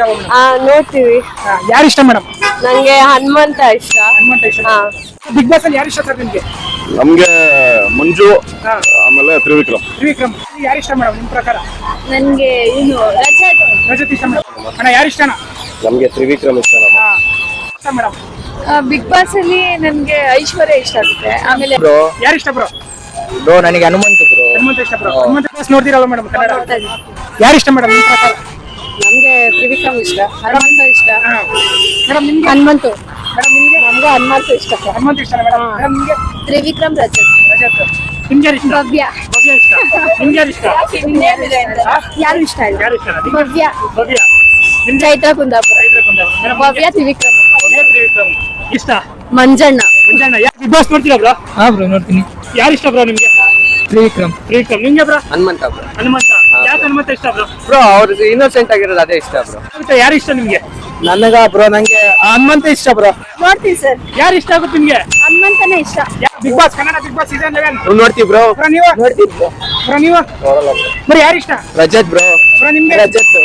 ನೋಡ್ತೀರಾ ನೋಡ್ತೀವಿ. ಯಾರು ಇಷ್ಟ ಮೇಡಮ್? ನಂಗೆ ಹನುಮಂತ ಇಷ್ಟ. ಹನುಮಂತ ಇಷ್ಟ. ಬಿಗ್ ಬಾಸ್ ಅಲ್ಲಿ ಯಾರು ಇಷ್ಟ ಸರ್ ನಿಮ್ಗೆ? ನಮ್ಗೆ ಮಂಜು, ಆಮೇಲೆ ತ್ರಿವಿಕ್ರಮ್. ತ್ರಿವಿಕ್ರಮ್ ಯಾರು ಇಷ್ಟ ಮೇಡಮ್ ನಿಮ್ ಪ್ರಕಾರ? ನನ್ಗೆ ಇನ್ನು ರಜತ್. ರಜತ್ ಇಷ್ಟ ಮೇಡಮ್. ಅಣ್ಣ ಯಾರು ಇಷ್ಟನಾ? ನಮ್ಗೆ ತ್ರಿವಿಕ್ರಮ್ ಇಷ್ಟ. ಮೇಡಮ್ ಬಿಗ್ ಬಾಸ್ ಅಲ್ಲಿ ನನ್ಗೆ ಐಶ್ವರ್ಯ ಇಷ್ಟ ಆಗುತ್ತೆ. ಆಮೇಲೆ ಯಾರು ಇಷ್ಟ ಬ್ರೋ? ಬ್ರೋ ನನಗೆ ಹನುಮಂತ ಬ್ರೋ. ಹನುಮಂತ ಇಷ್ಟ ಬ್ರೋ. ಹನುಮಂತ ಬಾಸ್ ನೋಡ್ತೀರಲ್ಲ ಮೇಡಮ್ ಕನ್ನಡ? ಯಾರು ಇಷ್ಟ ಮೇಡಮ್ ನಿಮ್ ಪ್ರಕಾರ? ನಮ್ಗೆ ತ್ರಿವಿಕ್ರಮ್ ಇಷ್ಟ, ಹನುಮಂತ ಇಷ್ಟ. ಮೇಡಮ್ ನಿಮ್ಗೆ? ಹನುಮಂತು. ಮೇಡಮ್ ನಿಮ್ಗೆ? ನಮ್ಗೆ ಹನುಮಂತ ಇಷ್ಟ. ಹನುಮಂತ ಇಷ್ಟ ಮೇಡಮ್. ಮೇಡಮ್ ನಿಮ್ಗೆ? ತ್ರಿವಿಕ್ರಮ್, ರಜತ್. ರಜತ್. ನಿಮ್ಗೆ ಯಾರು ಇಷ್ಟ? ಭವ್ಯ. ಭವ್ಯ ಇಷ್ಟ. ನಿಮ್ಗೆ ಯಾರು ಇಷ್ಟ? ಯಾರು ಇಷ್ಟ ಇಲ್ಲ. ಯಾರು ಇಷ್ಟ? ಭವ್ಯ. ಭವ್ಯ. ನಿಮ್ಗೆ? ಚೈತ್ರ ಕುಂದಾಪುರ. ಮೇಡಮ್ ಭವ್ಯ, ತ್ರಿವಿಕ್ರಮ್. ಭವ್ಯ ತ್ರಿವಿಕ್ರಮ್ ಇಷ್ಟ. ಮಂಜಣ್ಣ. ಮಂಜಣ್ಣ. ಬಿಗ್ ಬಾಸ್ ನೋಡ್ತೀರಾ ಬ್ರೋ? ಹಾ ಬ್ರೋ ನೋಡ್ತೀನಿ. ಯಾರು ಇಷ್ಟ ಬ್ರೋ ನಿಮ್ಗೆ? ತ್ರಿವಿಕ್ರಮ್. ತ್ರಿವಿಕ್ರಮ್. ನಿಮ್ಗೆ ಬ್ರೋ? ಹನುಮಂತ ಬ್ರೋ. ಹನುಮಂತ. ಯಾಕೆ ಹನುಮಂತ ಇಷ್ಟ ಬ್ರೋ? ಬ್ರೋ ಅವ್ರು ಇನ್ನೋಸೆಂಟ್ ಆಗಿರೋದು ಅದೇ ಇಷ್ಟ ಬ್ರೋ. ಯಾರು ಇಷ್ಟ ನಿಮ್ಗೆ? ನನಗ ಬ್ರೋ ನಂಗೆ ಹನುಮಂತ ಇಷ್ಟ ಬ್ರೋ. ನೋಡ್ತೀವಿ ಸರ್. ಯಾರು ಇಷ್ಟ ಆಗುತ್ತೆ ನಿಮ್ಗೆ? ಹನುಮಂತನೇ ಇಷ್ಟ. Big boss Kannada big boss season 11 ನೋಡ್ತೀವಿ ಬ್ರೋ. ಬ್ರೋ ನೀವು? ನೋಡ್ತೀನಿ ಬ್ರೋ. ಬ್ರೋ ನೀವು? ಬರೀ ಯಾರು ಇಷ್ಟ? ರಜತ್ ಬ್ರೋ. ಬ್ರೋ ನಿಮ್ಗೆ? ರಜತ್.